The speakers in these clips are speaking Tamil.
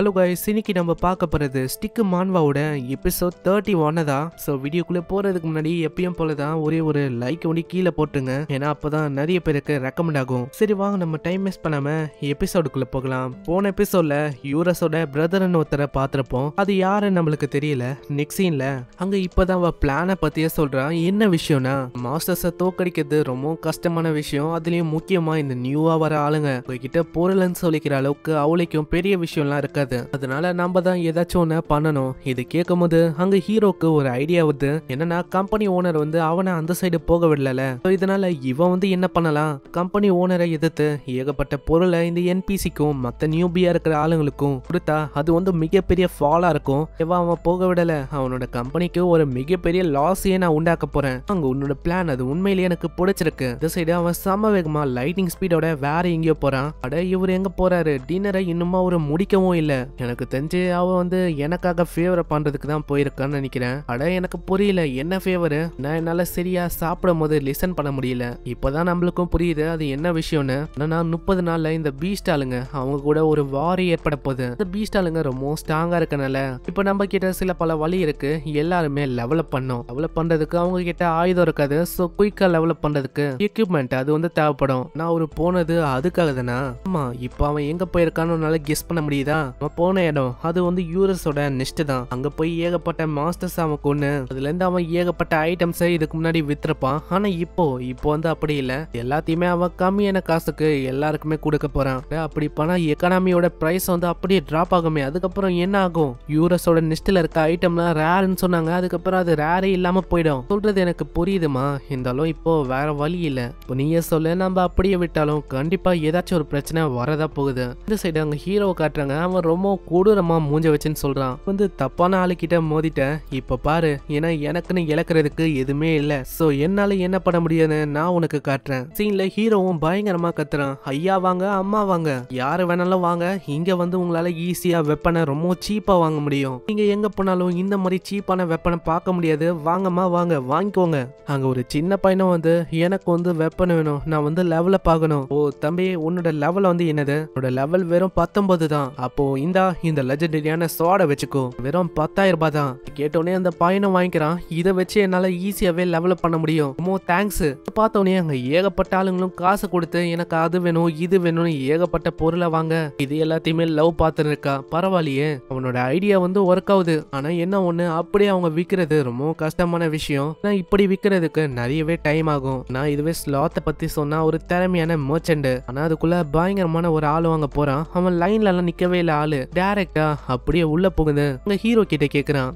ஹலோ கைஸ், இன்னைக்கு நம்ம பார்க்க போகிறது ஸ்டிக் மான்வாவோட எபிசோட் 31 தான். ஸோ வீடியோக்குள்ளே போகிறதுக்கு முன்னாடி எப்பயும் போல தான் ஒரே ஒரு லைக் ஒன்று கீழே போட்டுருங்க. ஏன்னா அப்போ தான் நிறைய பேருக்கு ரெக்கமெண்ட் ஆகும். சரி வாங்க நம்ம டைம் வேஸ்ட் பண்ணாமல் எபிசோடுக்குள்ளே போகலாம். போன எபிசோடில் யூரஸோட பிரதர்னு ஒருத்தரை பார்த்துருப்போம். அது யாருன்னு நம்மளுக்கு தெரியல. நெக்ஸ்ட் சீனில் அங்கே இப்போ தான் அவள் பிளானை பற்றியே சொல்கிறான். என்ன விஷயம்னா, மாஸ்டர்ஸை தோக்கடிக்கிறது ரொம்ப கஷ்டமான விஷயம். அதுலேயும் முக்கியமாக இந்த நியூவாக வர ஆளுங்க உங்ககிட்ட பொருள்னு சொல்லிக்கிற அளவுக்கு அவளுக்கும் பெரிய விஷயம்லாம் இருக்காது. அதனால நாம தான் ஏதாச்சும் ஒன்று பண்ணணும். இது கேட்கும் போது அங்க ஹீரோக்கு ஒரு ஐடியா வருது. என்னன்னா, கம்பெனி ஓனர் வந்து அவனை அந்த சைடு போக விடல. இதனால இவன் வந்து என்ன பண்ணலாம், கம்பெனி ஓனரை எதிர்த்து ஏகப்பட்ட பொருளை இந்த என்பிசிக்கும் மற்ற நியூபியா இருக்கிற ஆளுங்களுக்கும் கொடுத்தா அது வந்து மிகப்பெரிய ஃபாலா இருக்கும். அவன் போக விடல, அவனோட கம்பெனிக்கு ஒரு மிகப்பெரிய லாஸையே நான் உண்டாக்க போறேன். அங்க உன்னோட பிளான் அது உண்மையிலேயே எனக்கு பிடிச்சிருக்கு. இந்த சைடு அவன் சம வேகமா லைட்டிங் ஸ்பீடோட வேற எங்கேயோ போறான். அட இவர் எங்க போறாரு, டின்னரை இன்னுமா ஒரு முடிக்கவும் இல்ல. எனக்கு தெரிஞ்சு அவ வந்து எனக்காக ஃபேவர் பண்றதுக்கு தான் போயிருக்கான்னு நினைக்கிறேன். அட எனக்கு புரியல என்ன ஃபேவர், நான் என்னால சரியா சாப்பிடும் போது லிசன் பண்ண முடியல. இப்பதான் நம்மளுக்கும் புரியுது அது என்ன விஷயம்னு. நான் 30 நாள்ல இந்த பீஸ்ட் ஆளுங்க அவங்க கூட ஒரு வாரி ஏற்பட போகுது. இந்த பீஸ்ட் ஆளுங்க ரொம்ப ஸ்ட்ராங்கா இருக்கனால இப்ப நம்ம கிட்ட சில பல வழி இருக்கு. எல்லாருமே லெவலப் பண்ணோம். டெவலப் பண்றதுக்கு அவங்க கிட்ட ஆயுதம் இருக்காது. ஸோ குயிக்கா டெவலப் பண்றதுக்கு எக்யூப்மெண்ட் அது வந்து தேவைப்படும். நான் ஒரு போனது அதுக்காக தானா? ஆமா, இப்ப அவன் எங்க போயிருக்கான்னு கெஸ் பண்ண முடியுதா? போன இடம் அது வந்து யூரஸோட நெஸ்ட் தான். அங்க போய் ஏகப்பட்ட மாஸ்டர்ஸ் அவன் கொண்டு அதுல இருந்து அவன் ஏகப்பட்ட ஐட்டம்ஸ் இதுக்கு முன்னாடி வித்திருப்பான். ஆனா இப்போ வந்து அப்படி இல்ல. எல்லாத்தையுமே அவன் கம்மியான காசுக்கு எல்லாருக்குமே கொடுக்க போறான். அப்படி பண்ணா எக்கானமியோட பிரைஸ் வந்து அப்படியே டிராப் ஆகுமே. அதுக்கப்புறம் என்ன ஆகும், யூரஸோட நெஸ்ட்ல இருக்க ஐட்டம்லாம் ரேர்னு சொன்னாங்க. அதுக்கப்புறம் அது ரேரே இல்லாம போயிடும். சொல்றது எனக்கு புரியுதுமா, இருந்தாலும் இப்போ வேற வழி இல்ல. இப்போ நீயே சொல்ல, நம்ம அப்படியே விட்டாலும் கண்டிப்பா ஏதாச்சும் ஒரு பிரச்சனை வரதா போகுது. இந்த சைடு அங்க ஹீரோவை காட்டுறாங்க. அவன் ரொம்ப கொடூரமா மூஞ்ச வச்சுன்னு சொல்றான். வந்து தப்பான ஆளுக்கிட்ட மோதிட்டேன். இப்ப பாரு, ஏன்னா எனக்குன்னு இழக்கிறதுக்கு எதுவுமே இல்ல. சோ என்னால என்ன பண்ண முடியும்னு நான் உனக்கு காட்டுறேன். சீன்ல ஹீரோவும் பயங்கரமா கத்துறான். ஐயா வாங்க, அம்மா வாங்க, யாரு வேணாலும் வாங்க. இங்க வந்து உங்களால ஈஸியா வெப்பனை ரொம்ப சீப்பா வாங்க முடியும். நீங்க எங்க போனாலும் இந்த மாதிரி சீப்பான வெப்பனை பார்க்க முடியாது. வாங்கம்மா வாங்க, வாங்கிக்கோங்க. அங்க ஒரு சின்ன பையனும் வந்து எனக்கு வந்து வெப்பன் வேணும், நான் வந்து லெவல பார்க்கணும். ஓ தம்பி, உன்னோட லெவல் வந்து என்னது? உன்னோட லெவல் வெறும் 19 தான். அப்போ இந்த லெஜெண்டரியான சோட வச்சுக்கோ, வெறும் 10,000 ரூபாய் தான். கேட்டோடனே அந்த பையனும் வாங்கிக்கிறான். இதை வச்சு என்னால ஈஸியாவே லெவலப் பண்ண முடியும். ரொம்ப தேங்க்ஸ். பார்த்தோன்னே அங்க ஏகப்பட்ட ஆளுங்களும் காசு கொடுத்து எனக்கு அது வேணும் இது வேணும்னு ஏகப்பட்ட பொருளை வாங்க. இது எல்லாத்தையுமே லவ் பார்த்துன்னு இருக்கா. பரவாயில்லையே, அவனோட ஐடியா வந்து ஒர்க் ஆகுது. ஆனா என்ன ஒண்ணு, அப்படியே அவங்க விற்கிறது ரொம்ப கஷ்டமான விஷயம். நான் இப்படி விற்கிறதுக்கு நிறையவே டைம் ஆகும். நான் இதுவே ஸ்லாத்தை பத்தி சொன்னா ஒரு திறமையான மர்ச்சன்ட். ஆனா அதுக்குள்ள பயங்கரமான ஒரு ஆள் வாங்க போறான். அவன் லைன்ல எல்லாம் நிக்கவே இல்ல. ஆளு டைரக்டா அப்படியே உள்ள போகுது. அங்க ஹீரோ கிட்ட கேக்குறான்,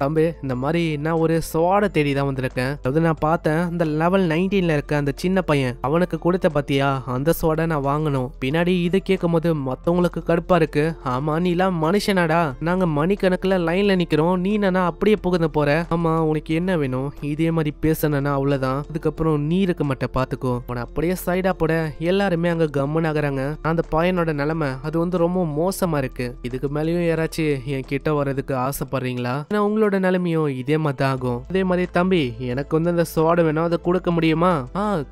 தம்பி இந்த மாதிரி நான் ஒரு சோட தேடி தான் வந்திருக்கேன். அதாவது நான் பார்த்தேன் அந்த லெவல் 19ல இருக்க அந்த சின்ன பையன் அவனுக்கு கொடுத்த பத்தியா, அந்த சோட நான் வாங்கணும். பின்னாடி இதை கேட்கும் போது மத்தவங்களுக்கு கடுப்பா இருக்கு. ஆமா, நீ எல்லாம் மனுஷனாடா, நாங்க மணிக்கணக்குல லைன்ல நிக்கிறோம், நீ நானா அப்படியே புகுந்து போற. ஆமா, உனக்கு என்ன வேணும்? இதே மாதிரி பேசணும்னா அவ்வளவுதான். அதுக்கப்புறம் நீ இருக்க மாட்ட, பாத்துக்கோ. அவனை அப்படியே சைடா போட எல்லாருமே அங்க கம்மன் ஆகுறாங்க. அந்த பையனோட நிலைமை அது வந்து ரொம்ப மோசமா இருக்கு. இதுக்கு மேலேயும் யாராச்சும் என் கிட்ட வர்றதுக்கு ஆசைப்படுறீங்களா? உங்களோட நிலைமையும் இதே மாதிரி தான் ஆகும். அதே மாதிரி தம்பி, எனக்கு வந்து அந்த சோடு வேணும், அதை கொடுக்க முடியுமா?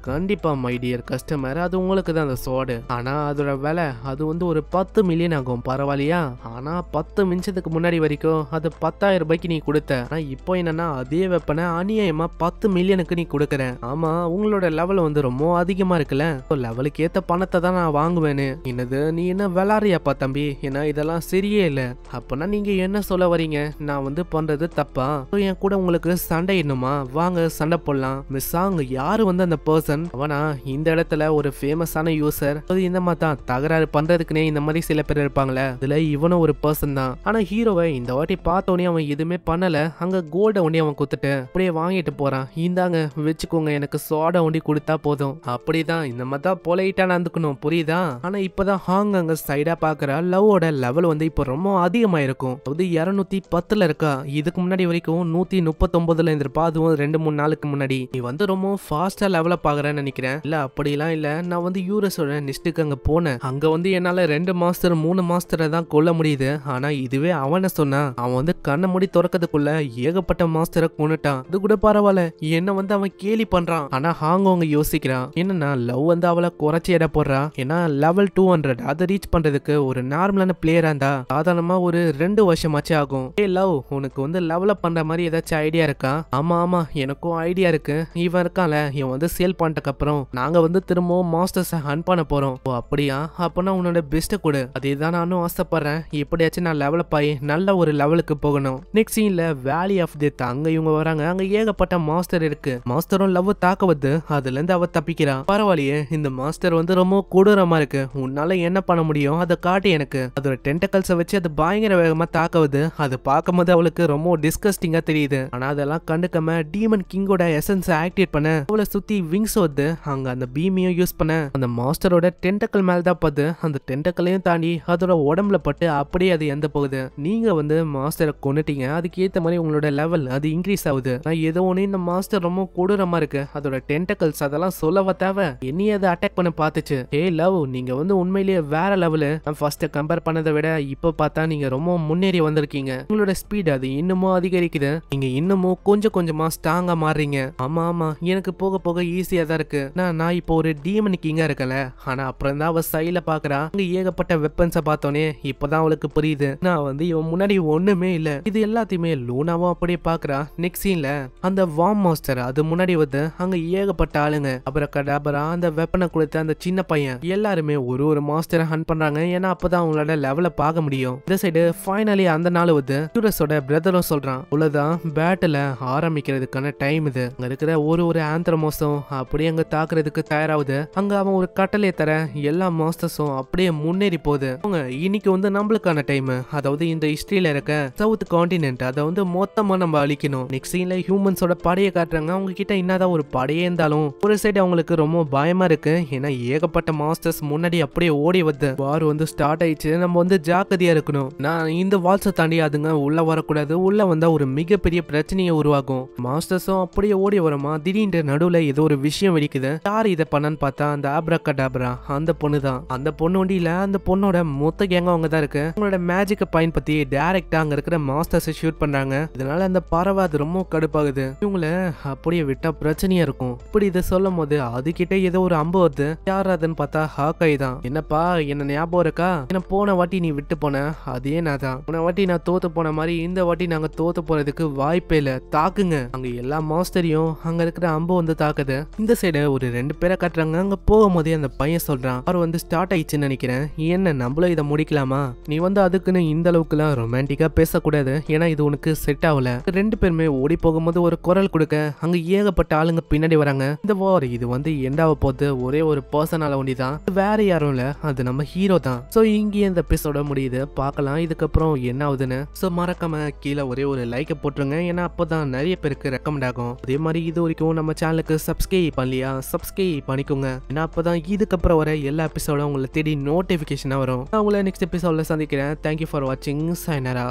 கண்டிப்பா மை டியர் கஸ்டமர், அது உங்களுக்கு தான் அந்த சோடு. ஆனா அதோட விலை அது வந்து ஒரு 10 மில்லியன் ஆகும். பரவாயில்லையா? ஆனா 10 நிமிஷத்துக்கு முன்னாடி வரைக்கும் அது 10,000 ரூபாய்க்கு நீ கொடுத்த. ஆனா இப்போ என்னன்னா, அதே வெப்பனை அநியாயமா 10 மில்லியனுக்கு நீ கொடுக்குற. ஆமா, உங்களோட லெவல் வந்து ரொம்ப அதிகமா இருக்குல்ல. லெவலுக்கு ஏத்த பணத்தை தான் நான் வாங்குவேன்னு. என்னது, நீ என்ன விளாடுறியாப்பா தம்பி? ஏன்னா இதெல்லாம் சரியே இல்ல. அப்பனா நீங்க என்ன சொல்ல வரீங்க, நான் வந்து பண்றது தப்பா? என் கூட உங்களுக்கு சண்டை என்னமா? வாங்க சண்டை போடலாம். மிஸ் ஆங், யாரு வந்து அந்த பர்சன்? அவனா இந்த இடத்துல ஒரு ஃபேமஸான யூசர். இந்த மாதிரி தான் தகராறு பண்றதுக்குனே இந்த மாதிரி சில பேர் இருப்பாங்களே, இதுல இவனும் ஒரு பர்சன் தான். ஆனா ஹீரோவை இந்த வாட்டி பார்த்தோன்னே அவன் எதுவுமே பண்ணல. அங்க கோல்ட ஒண்டி அவன் குத்துட்டு அப்படியே வாங்கிட்டு போறான். இந்தாங்க வச்சுக்கோங்க, எனக்கு சோடா ஒண்டி கொடுத்தா போதும். அப்படிதான் இந்த மாதிரி தான் பொலைட்டா நடந்துக்கணும், புரியுதா? ஆனா இப்பதான் ஹாங் அங்க சைடா பாக்குற லவ்வோட லெவல் வந்து இப்போ ரொம்ப அதிகமா இருக்கும். அது 210ல இருக்கா. இதுக்கு முன்னாடி வரைக்கும் 139ல இருந்திருப்பா. அதுவும் 2-3 நாளுக்கு முன்னாடி. நீ வந்து ரொம்ப ஃபாஸ்டா லெவலப் ஆகுறேன்னு நினைக்கிறேன். இல்ல அப்படிலாம் இல்ல, நான் வந்து யூரஸோட நெஸ்ட்டுக்கு அங்க போனேன். அங்க வந்து என்னால 2 மாஸ்டர் 3 மாஸ்டரை தான் கொல்ல முடியுது. ஆனா இதுவே அவனை சொன்னா, அவன் வந்து கண்ணை மூடி திறக்கிறதுக்குள்ள ஏகப்பட்ட மாஸ்டரை கொண்டுட்டான். அது கூட பரவாயில்ல, என்ன வந்து அவன் கேலி பண்றான். ஆனா ஹாங் அவங்க யோசிக்கிறான், என்னன்னா லவ் வந்து அவளை குறைச்சி எடை போடுறா. ஏன்னா லெவல் 200 அதை ரீச் பண்றதுக்கு ஒரு நார்மலான பிளே பிளேயரா இருந்தா சாதாரணமா ஒரு 2 வருஷமாச்சு ஆகும். லவ் உனக்கு வந்து லெவலப் பண்ற மாதிரி ஏதாச்சும் ஐடியா இருக்கா? ஆமா எனக்கும் ஐடியா இருக்கு. இவன் இருக்கான்ல இவன் வந்து சேல் பண்ணிட்டக்கு அப்புறம் நாங்க வந்து திரும்பவும் மாஸ்டர்ஸை ஹன் பண்ண போறோம். ஓ அப்படியா? அப்பனா உன்னோட பெஸ்ட்டை கொடு. அதேதான் நானும் ஆசைப்படுறேன். எப்படியாச்சும் நான் லெவலப் ஆகி நல்ல ஒரு லெவலுக்கு போகணும். நெக்ஸ்ட் சீன்ல வேலி ஆஃப் டெத் அங்க இவங்க வராங்க. அங்க ஏகப்பட்ட மாஸ்டர் இருக்கு. மாஸ்டரும் லவ் தாக்க வந்து அதுல இருந்து அவ தப்பிக்கிறா. பரவாயில்லையே, இந்த மாஸ்டர் வந்து ரொம்ப கொடூரமா இருக்கு. உன்னால என்ன பண்ண முடியும் அதை காட்டி எனக்கு. அதோட டென்டக்கல்ஸை வச்சு அது பயங்கர வேகமா தாக்குவது. அது பார்க்கும்போது அவளுக்கு ரொம்ப டிஸ்கஸ்டிங்கா தெரியுது. ஆனா அதெல்லாம் கண்டுக்காம டீமன் கிங்கோட எசன்ஸ் ஆக்டிவேட் பண்ண அவளை சுத்தி விங்ஸ் வந்து அங்க அந்த பீமையும் யூஸ் பண்ண அந்த மாஸ்டரோட டென்டக்கல் மேல தான் பார்த்து அந்த டென்டக்கலையும் தாண்டி அதோட உடம்புல பட்டு அப்படியே அது எந்த போகுது. நீங்க வந்து மாஸ்டரை கொண்டுட்டீங்க, அதுக்கு ஏத்த மாதிரி உங்களோட லெவல் அது இன்க்ரீஸ் ஆகுது. நான் ஏதோ ஒண்ணு இந்த மாஸ்டர் ரொம்ப கொடூரமா இருக்கு. அதோட டென்டக்கல்ஸ் அதெல்லாம் சொல்லவா தேவை? என்னையே அதை அட்டாக் பண்ண பார்த்துச்சு. ஏ லவ், நீங்க வந்து உண்மையிலேயே வேற லெவலு. நான் ஃபர்ஸ்ட் கம்பேர் பண்ணதை விட இப்ப பார்த்தா நீங்க ரொம்ப முன்னேறி வந்திருக்கீங்க. உங்களோட ஸ்பீட் அது இன்னமும் அதிகரிக்குது. நீங்க இன்னமும் கொஞ்சம் கொஞ்சமா ஸ்ட்ராங்கா மாறுறீங்க. ஆமா எனக்கு போக போக ஈஸியா தான் இருக்கு. நான் இப்போ ஒரு டீமன் கிங்கா இருக்கல. ஆனா அப்புறம் தான் அவ சைல பாக்குறா. அங்க ஏகப்பட்ட வெப்பன்ஸை பார்த்தோன்னே இப்பதான் அவளுக்கு புரியுது நான் வந்து இவன் முன்னாடி ஒண்ணுமே இல்ல. இது எல்லாத்தையுமே லூனாவும் அப்படியே பாக்குறா. நெக்ஸ்ட் சீன்ல அந்த வார்ம் மாஸ்டர் அது முன்னாடி வந்து அங்க ஏகப்பட்ட ஆளுங்க அப்புறம் கடாபரா அந்த வெப்பனை கொடுத்த அந்த சின்ன பையன் எல்லாருமே ஒரு மாஸ்டரை ஹன் பண்றாங்க. ஏன்னா அப்பதான் அவங்களோட லெவலை பார்க்க முடியும். இந்த சைடு ஃபைனலி அந்த நாள் வந்து யூரஸோட பிரதரும் சொல்றான், அவ்வளவுதான் பேட்டில் ஆரம்பிக்கிறதுக்கான டைம் இது. அங்க இருக்கிற ஒரு ஆந்த்ரமோஸும் அப்படியே அங்க தாக்குறதுக்கு தயாராகுது. அங்க அவன் ஒரு கட்டளை தர எல்லா மாஸ்டர்ஸும் அப்படியே முன்னேறி போகுது. அவங்க இன்னைக்கு வந்து நம்மளுக்கான டைம், அதாவது இந்த ஹிஸ்டரியில இருக்க சவுத் கான்டினென்ட் அதை வந்து மொத்தமா நம்ம அழிக்கணும். நெக்ஸ்ட் சீன்ல ஹியூமன்ஸோட படையை காட்டுறாங்க. அவங்க கிட்ட என்னதான் ஒரு படையே இருந்தாலும் ஒரு சைடு அவங்களுக்கு ரொம்ப பயமா இருக்கு. ஏன்னா ஏகப்பட்ட மாஸ்டர்ஸ் முன்னாடி அப்படியே ஓடி வந்து வார் வந்து ஸ்டார்ட் ஆயிடுச்சு. நம்ம வந்து ஜாக்கிரதையா இருக்கணும். நான் இந்த வால்ஸை தாண்டி அதுங்க உள்ள வரக்கூடாது. உள்ள வந்தா ஒரு மிகப்பெரிய பிரச்சனையை உருவாகும். மாஸ்டர்ஸும் அப்படியே ஓடி வரமா திடீர்னு நடுவுல ஏதோ ஒரு விஷயம் வெடிக்குது. யார் இதை பண்ணான்னு பார்த்தா அந்த ஆப்ராகடாப்ரா அந்த பொண்ணு தான். அந்த பொண்ணு ஒண்டியில அந்த பொண்ணோட மொத்த கேங்க அவங்க தான் இருக்கு. அவங்களோட மேஜிக்கை பயன்படுத்தி டைரக்டா அங்க இருக்கிற மாஸ்டர்ஸ் ஷூட் பண்றாங்க. இதனால அந்த பறவை அது ரொம்ப கடுப்பாகுது. இவங்கள அப்படியே விட்டா பிரச்சனையா இருக்கும். இப்படி இதை சொல்லும் போது அதுகிட்ட ஏதோ ஒரு அம்பு வருது. யார் அதுன்னு பார்த்தா ஹாக்காய் தான். என்னப்பா என்ன ஞாபகம் இருக்கா? என்ன போன வாட்டி நீ விட்டு போன அதே நான் தான். போன வாட்டி நான் தோத்து போன மாதிரி இந்த வாட்டி நாங்க தோத்து போறதுக்கு வாய்ப்பே இல்ல. தாக்குங்க. அங்க எல்லா மாஸ்டரையும் அங்க இருக்கிற அம்பு வந்து தாக்குது. இந்த சைடு ஒரு 2 பேரை காட்டுறாங்க. அங்க போகும்போதே அந்த பையன் சொல்றான், அவர் வந்து ஸ்டார்ட் ஆயிடுச்சுன்னு நினைக்கிறேன். என்ன நம்மளும் இதை முடிக்கலாமா? நீ வந்து அதுக்குன்னு இந்த அளவுக்கு எல்லாம் ரொமான்டிக்கா பேசக்கூடாது. ஏன்னா இது உனக்கு செட் ஆகல. 2 பேருமே ஓடி போகும்போது ஒரு குரல் கொடுக்க அங்க ஏகப்பட்ட ஆளுங்க பின்னாடி வராங்க. இந்த வார் இது வந்து எண்டாவ போது ஒரே ஒரு பர்சனால ஒண்டிதான், வேற யாரும் இல்ல, அது நம்ம ஹீரோ தான். சோ இங்கே இந்த எபிசோட முடியுது. பார்க்கலாம் இதுக்கப்புறம் என்ன ஆகுதுன்னு. சோ மறக்காம கீழே ஒரு லைக்கை போட்டுருங்க. ஏன்னா அப்போதான் நிறைய பேருக்கு ரெக்கமெண்ட் ஆகும். அதே மாதிரி இது வரைக்கும் நம்ம சேனலுக்கு சப்ஸ்கிரைப் பண்ணலையா, சப்ஸ்கிரைப் பண்ணிக்கோங்க. ஏன்னா அப்பதான் இதுக்கப்புறம் வர எல்லா எபிசோடும் உங்களை தேடி நோட்டிபிகேஷனா வரும். நான் உங்களை நெக்ஸ்ட் எபிசோட்ல சந்திக்கிறேன். தேங்க்யூ ஃபார் வாட்சிங். சைனரா.